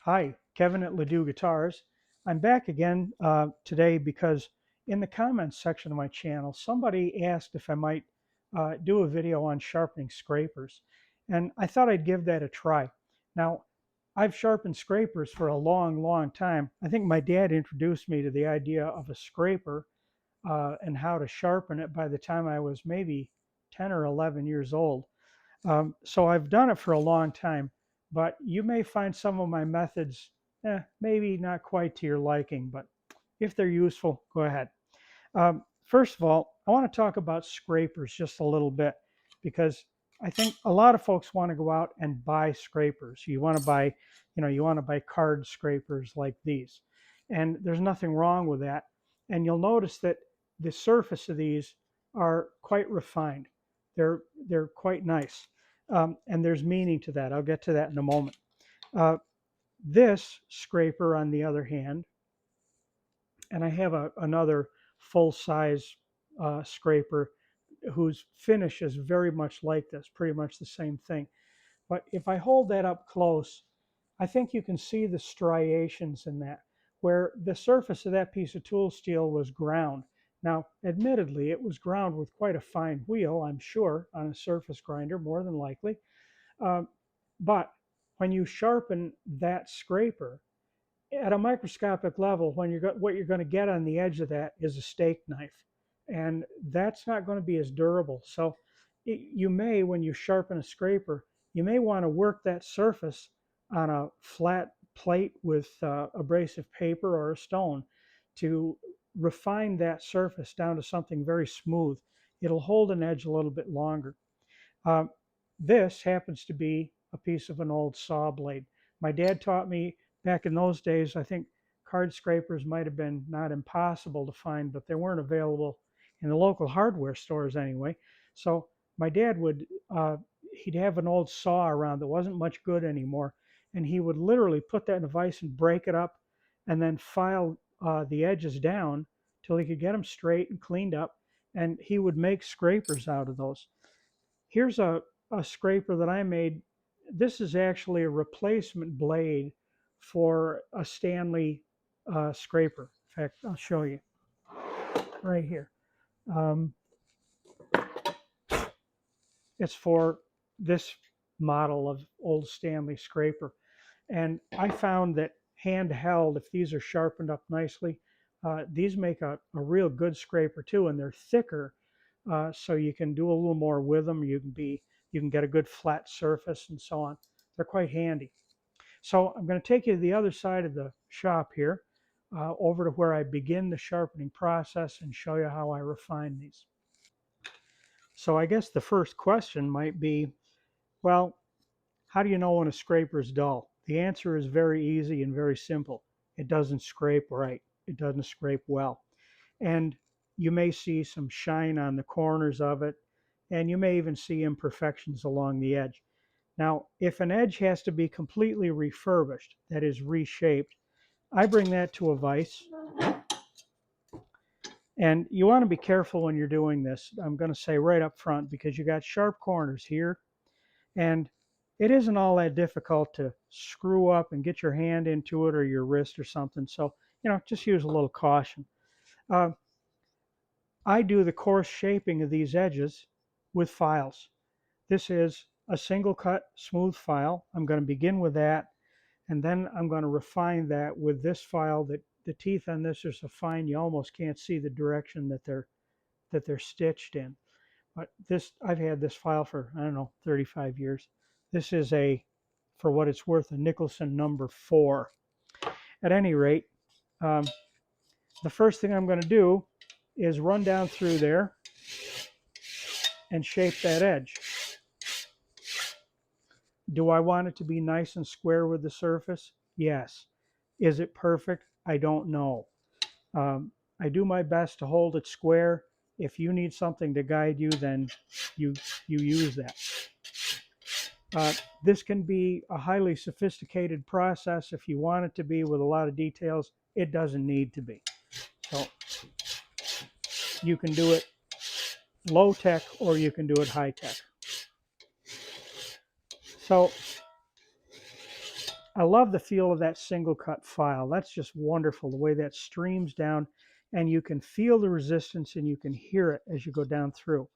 Hi, Kevin at Ledoux Guitars. I'm back again today because in the comments section of my channel, somebody asked if I might do a video on sharpening scrapers. And I thought I'd give that a try. Now, I've sharpened scrapers for a long, long time. I think my dad introduced me to the idea of a scraper and how to sharpen it by the time I was maybe 10 or 11 years old. So I've done it for a long time, but you may find some of my methods maybe not quite to your liking, but if they're useful, go ahead. First of all, I want to talk about scrapers just a little bit because I think a lot of folks want to go out and buy scrapers. You want to buy, you want to buy card scrapers like these, and there's nothing wrong with that. And you'll notice that the surface of these are quite refined. They're quite nice, and there's meaning to that. I'll get to that in a moment. Uh, this scraper, on the other hand, and I have another full-size scraper whose finish is very much like this, pretty much the same thing. But if I hold that up close, I think you can see the striations in that, where the surface of that piece of tool steel was ground. Now, admittedly, it was ground with quite a fine wheel, I'm sure, on a surface grinder, more than likely. Um, but when you sharpen that scraper, at a microscopic level, what you're going to get on the edge of that is a steak knife, and that's not going to be as durable. So you may, when you sharpen a scraper, you may want to work that surface on a flat plate with abrasive paper or a stone to refine that surface down to something very smooth. It'll hold an edge a little bit longer. Um, this happens to be a piece of an old saw blade. My dad taught me back in those days, I think card scrapers might have been not impossible to find, but they weren't available in the local hardware stores anyway. So my dad he'd have an old saw around that wasn't much good anymore, and he would literally put that in a vise and break it up and then file the edges down till he could get them straight and cleaned up, and he would make scrapers out of those. Here's a scraper that I made. This is actually a replacement blade for a Stanley scraper. In fact, I'll show you right here. Um, it's for this model of old Stanley scraper. And I found that handheld, if these are sharpened up nicely, these make a real good scraper too, and they're thicker, so you can do a little more with them. You can get a good flat surface and so on. They're quite handy. So I'm going to take you to the other side of the shop here, over to where I begin the sharpening process and show you how I refine these. So I guess the first question might be, well, how do you know when a scraper is dull? The answer is very easy and very simple. It doesn't scrape right. It doesn't scrape well. And you may see some shine on the corners of it, and you may even see imperfections along the edge. Now, if an edge has to be completely refurbished, that is reshaped, I bring that to a vise. And you want to be careful when you're doing this. I'm going to say right up front, because you got sharp corners here, and it isn't all that difficult to screw up and get your hand into it or your wrist or something. So, just use a little caution. Uh, I do the coarse shaping of these edges with files. This is a single cut smooth file. I'm going to begin with that, and then I'm going to refine that with this file. That the teeth on this are so fine you almost can't see the direction that they're stitched in. But this, I've had this file for, I don't know, 35 years. This is for what it's worth, a Nicholson number 4. At any rate, um, the first thing I'm going to do is run down through there and shape that edge. Do I want it to be nice and square with the surface? Yes. Is it perfect? I don't know. I do my best to hold it square. If you need something to guide you, then you use that. This can be a highly sophisticated process if you want it to be, with a lot of details. It doesn't need to be. So you can do it low tech or you can do it high tech. So I love the feel of that single cut file. That's just wonderful, the way that streams down, and you can feel the resistance and you can hear it as you go down through.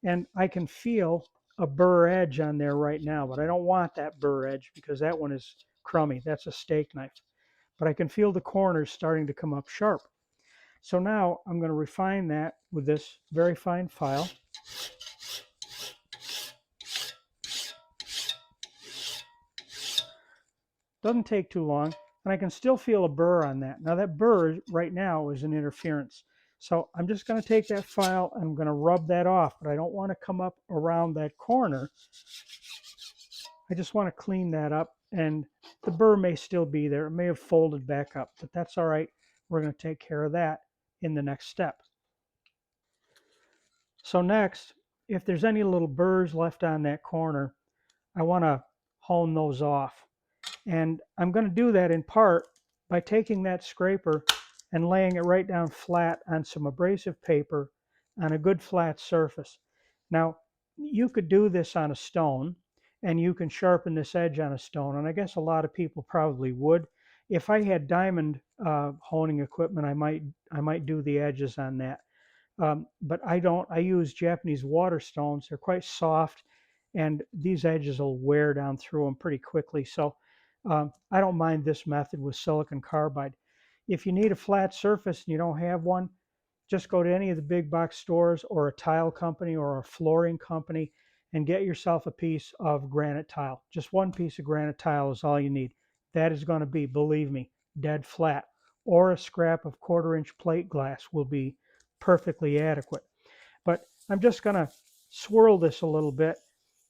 And I can feel a burr edge on there right now, but I don't want that burr edge because that one is crummy. That's a steak knife. But I can feel the corners starting to come up sharp. So now I'm going to refine that with this very fine file. Doesn't take too long, and I can still feel a burr on that. Now that burr right now is an interference. So I'm just going to take that file and I'm going to rub that off, but I don't want to come up around that corner. I just want to clean that up, and the burr may still be there. It may have folded back up, but that's all right. We're going to take care of that in the next step. So next, if there's any little burrs left on that corner, I want to hone those off. And I'm going to do that in part by taking that scraper and laying it right down flat on some abrasive paper on a good flat surface. Now, you could do this on a stone, and you can sharpen this edge on a stone, and I guess a lot of people probably would. If I had diamond honing equipment, I might do the edges on that. But I don't. I use Japanese water stones. They're quite soft, and these edges will wear down through them pretty quickly. So I don't mind this method with silicon carbide. If you need a flat surface and you don't have one, just go to any of the big box stores or a tile company or a flooring company and get yourself a piece of granite tile. Just one piece of granite tile is all you need. That is going to be, believe me, dead flat. Or a scrap of 1/4-inch plate glass will be perfectly adequate. But I'm just going to swirl this a little bit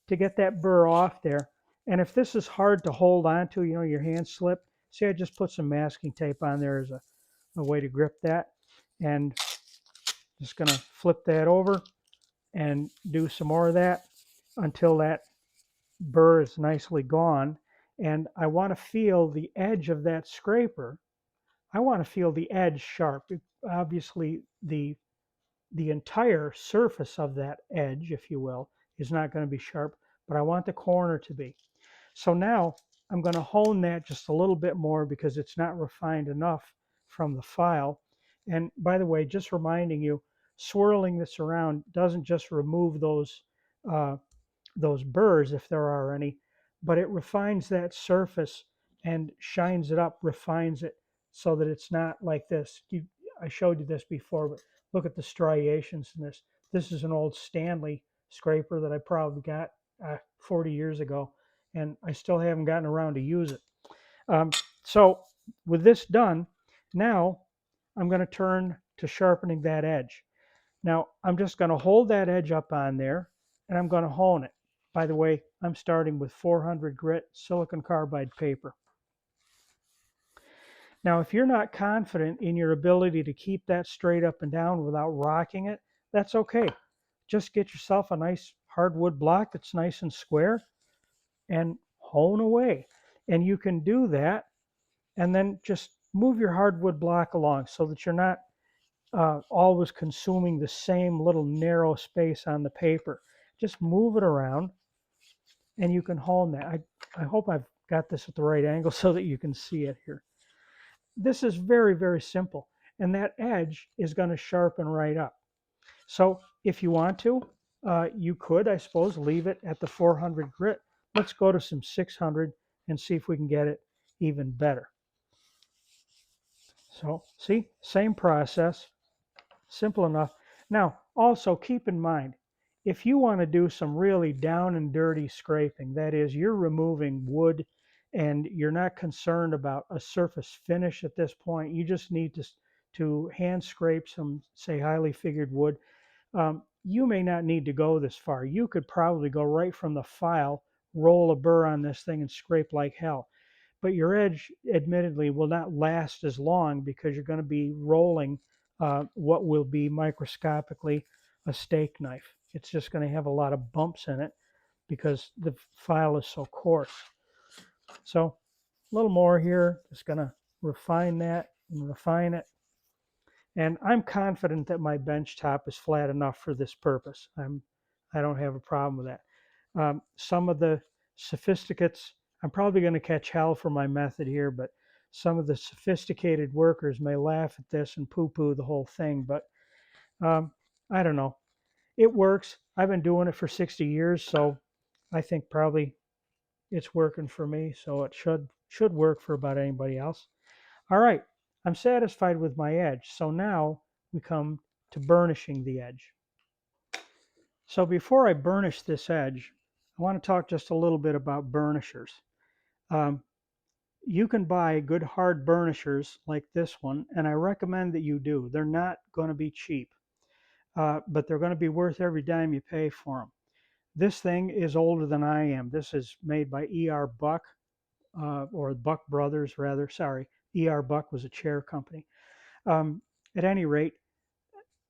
to get that burr off there. And if this is hard to hold onto, you know, your hands slip, see, I just put some masking tape on there as a way to grip that. And just going to flip that over and do some more of that until that burr is nicely gone. And I want to feel the edge of that scraper. I want to feel the edge sharp. Obviously, the entire surface of that edge, if you will, is not going to be sharp, but I want the corner to be. So now I'm going to hone that just a little bit more because it's not refined enough from the file. And by the way, just reminding you, swirling this around doesn't just remove those burrs if there are any, but it refines that surface and shines it up, refines it so that it's not like this. I showed you this before, but look at the striations in this. This is an old Stanley scraper that I probably got 40 years ago, and I still haven't gotten around to use it. So with this done, now I'm going to turn to sharpening that edge. Now I'm just going to hold that edge up on there, and I'm going to hone it. By the way, I'm starting with 400 grit silicon carbide paper. Now, if you're not confident in your ability to keep that straight up and down without rocking it, that's okay. Just get yourself a nice hardwood block that's nice and square and hone away. And you can do that and then just move your hardwood block along so that you're not always consuming the same little narrow space on the paper. Just move it around and you can hone that. I hope I've got this at the right angle so that you can see it here. This is very, very simple. And that edge is going to sharpen right up. So if you want to, you could, I suppose, leave it at the 400 grit. Let's go to some 600 and see if we can get it even better. So see, same process, simple enough. Now, also keep in mind, if you want to do some really down and dirty scraping, that is, you're removing wood and you're not concerned about a surface finish at this point, you just need to hand scrape some, say, highly figured wood, you may not need to go this far. You could probably go right from the file, roll a burr on this thing and scrape like hell. But your edge, admittedly, will not last as long because you're going to be rolling what will be microscopically a steak knife. It's just going to have a lot of bumps in it because the file is so coarse. So a little more here, just going to refine that and refine it. And I'm confident that my bench top is flat enough for this purpose. I don't have a problem with that. Some of the sophisticates I'm probably going to catch hell for my method here, but some of the sophisticated workers may laugh at this and poo-poo the whole thing. But I don't know. It works. I've been doing it for 60 years, so I think probably it's working for me. So it should work for about anybody else. All right, I'm satisfied with my edge. So now we come to burnishing the edge. So before I burnish this edge, I want to talk just a little bit about burnishers. Um, you can buy good hard burnishers like this one, and I recommend that you do. They're not going to be cheap, but they're going to be worth every dime you pay for them. This thing is older than I am. This is made by E.R. Buck, or Buck Brothers, rather. Sorry, E.R. Buck was a chair company. At any rate,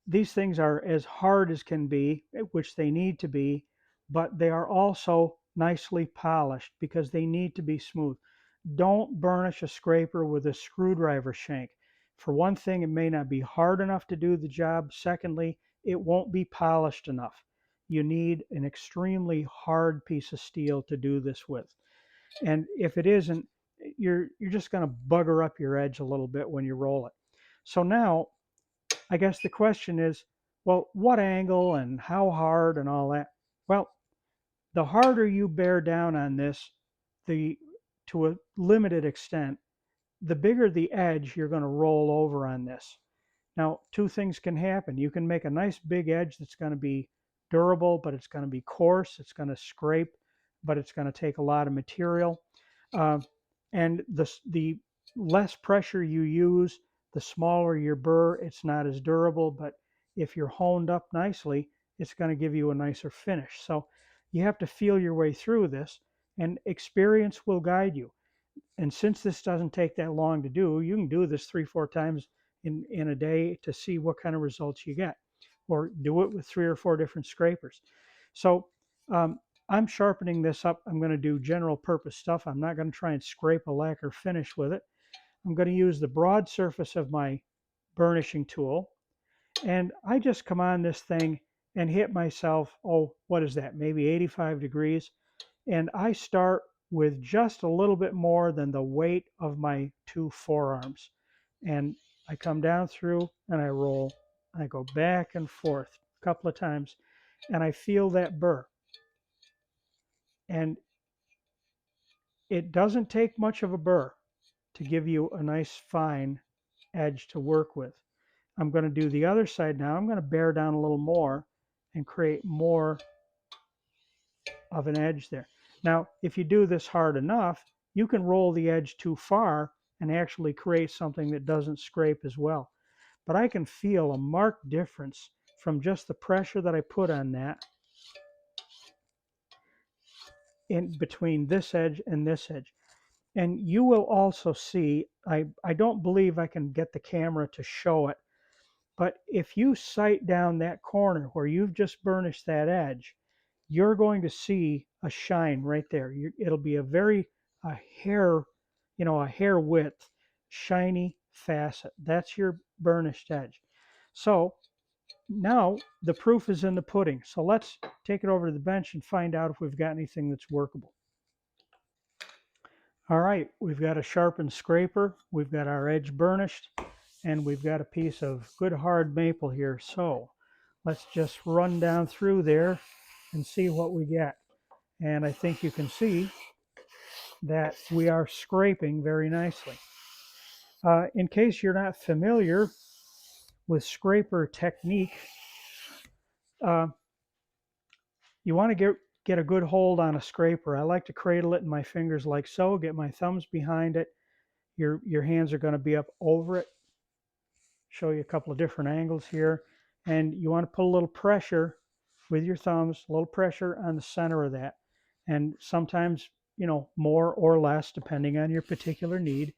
these things are as hard as can be, which they need to be, but they are also nicely polished because they need to be smooth. Don't burnish a scraper with a screwdriver shank. For one thing, it may not be hard enough to do the job. Secondly, it won't be polished enough. You need an extremely hard piece of steel to do this with. And if it isn't, you're just going to bugger up your edge a little bit when you roll it. So now I guess the question is, well, what angle and how hard and all that? Well, the harder you bear down on this, to a limited extent, the bigger the edge you're going to roll over on this. Now, two things can happen. You can make a nice big edge that's going to be durable, but it's going to be coarse. It's going to scrape, but it's going to take a lot of material. Uh, and the less pressure you use, the smaller your burr. It's not as durable, but if you're honed up nicely, it's going to give you a nicer finish. So you have to feel your way through this, and experience will guide you. And since this doesn't take that long to do, you can do this 3-4 times in a day to see what kind of results you get, or do it with 3 or 4 different scrapers. So um, I'm sharpening this up. I'm going to do general purpose stuff. I'm not going to try and scrape a lacquer finish with it. I'm going to use the broad surface of my burnishing tool, and I just come on this thing and hit myself, oh, what is that, maybe 85 degrees. And I start with just a little bit more than the weight of my 2 forearms. And I come down through and I roll. I go back and forth a couple of times, and I feel that burr. And it doesn't take much of a burr to give you a nice fine edge to work with. I'm going to do the other side now. I'm going to bear down a little more and create more of an edge there. Now, if you do this hard enough, you can roll the edge too far and actually create something that doesn't scrape as well. But I can feel a marked difference from just the pressure that I put on that in between this edge and this edge. And you will also see, I don't believe I can get the camera to show it, but if you sight down that corner where you've just burnished that edge, you're going to see a shine right there. It'll be a hair, a hair width, shiny facet. That's your burnished edge. So now the proof is in the pudding. So let's take it over to the bench and find out if we've got anything that's workable. All right, we've got a sharpened scraper, we've got our edge burnished, and we've got a piece of good hard maple here. So let's just run down through there and see what we get. And I think you can see that we are scraping very nicely. In case you're not familiar with scraper technique, you want to get a good hold on a scraper. I like to cradle it in my fingers like so, get my thumbs behind it. Your hands are going to be up over it. Show you a couple of different angles here. And you want to put a little pressure with your thumbs, a little pressure on the center of that. And sometimes, more or less depending on your particular need.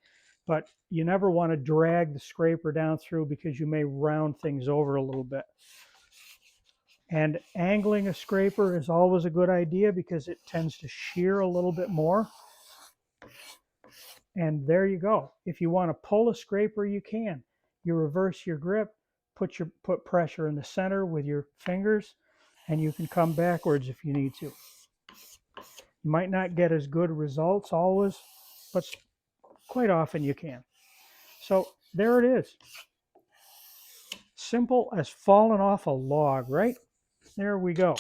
But you never want to drag the scraper down through because you may round things over a little bit. And angling a scraper is always a good idea because it tends to shear a little bit more. And there you go. If you want to pull a scraper, you can. You reverse your grip, put pressure in the center with your fingers, and you can come backwards if you need to. You might not get as good results always, but quite often you can. So there it is. Simple as falling off a log, right? There we go.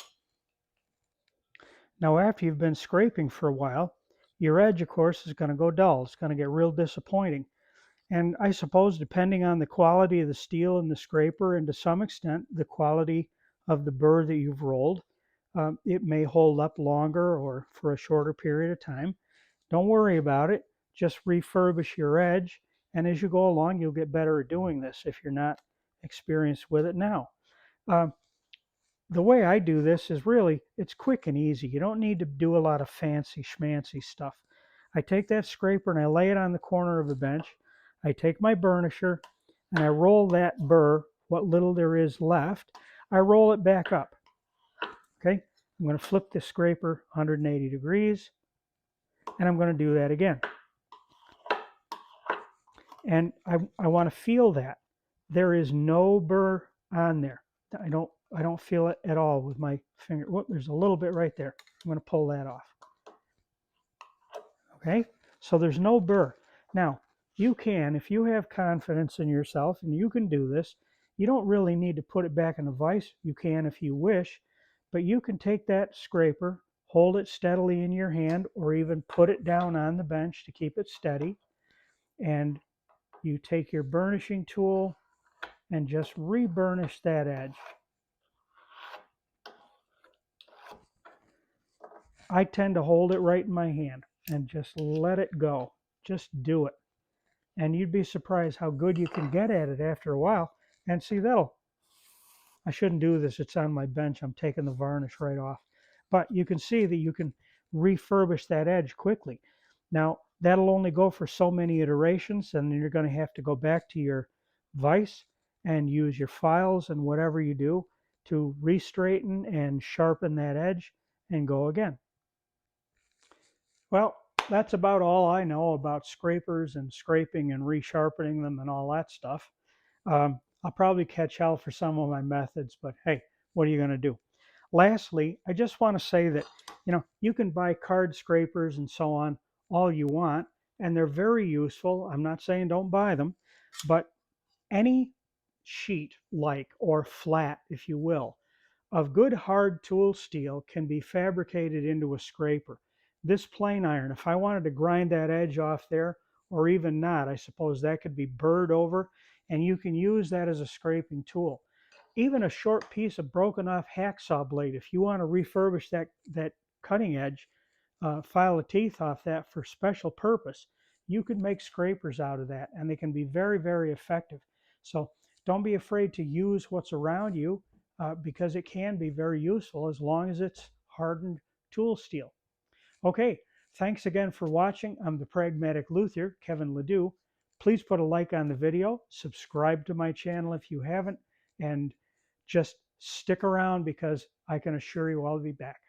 Now after you've been scraping for a while, your edge, of course, is going to go dull. It's going to get real disappointing. And I suppose depending on the quality of the steel in the scraper and to some extent the quality of the burr that you've rolled, it may hold up longer or for a shorter period of time. Don't worry about it. Just refurbish your edge. And as you go along, you'll get better at doing this if you're not experienced with it now. The way I do this is really, it's quick and easy. You don't need to do a lot of fancy schmancy stuff. I take that scraper and I lay it on the corner of the bench. I take my burnisher and I roll that burr, what little there is left, I roll it back up. Okay, I'm going to flip the scraper 180 degrees and I'm going to do that again. And I want to feel that. There is no burr on there. I don't feel it at all with my finger. Whoop, there's a little bit right there. I'm going to pull that off. Okay, so there's no burr. Now, you can, if you have confidence in yourself and you can do this, you don't really need to put it back in the vise. You can if you wish, but you can take that scraper, hold it steadily in your hand, or even put it down on the bench to keep it steady. And you take your burnishing tool and just re-burnish that edge. I tend to hold it right in my hand and just let it go. Just do it. And you'd be surprised how good you can get at it after a while. And see, I shouldn't do this. It's on my bench. I'm taking the varnish right off. But you can see that you can refurbish that edge quickly. Now, that'll only go for so many iterations, and then you're going to have to go back to your vise and use your files and whatever you do to re-straighten and sharpen that edge and go again. Well, that's about all I know about scrapers and scraping and resharpening them and all that stuff. I'll probably catch hell for some of my methods, but hey, what are you going to do? Lastly, I just want to say that, you can buy card scrapers and so on all you want, and they're very useful. I'm not saying don't buy them, but any sheet or flat, if you will, of good hard tool steel can be fabricated into a scraper. This plane iron, if I wanted to grind that edge off there, or even not, I suppose that could be burred over, and you can use that as a scraping tool. Even a short piece of broken off hacksaw blade, if you want to refurbish that cutting edge, file the teeth off that for special purpose, you can make scrapers out of that, and they can be very, very effective. So don't be afraid to use what's around you, because it can be very useful as long as it's hardened tool steel. Okay, thanks again for watching. I'm the Pragmatic Luthier, Kevin Ledoux. Please put a like on the video, subscribe to my channel if you haven't, and just stick around because I can assure you I'll be back.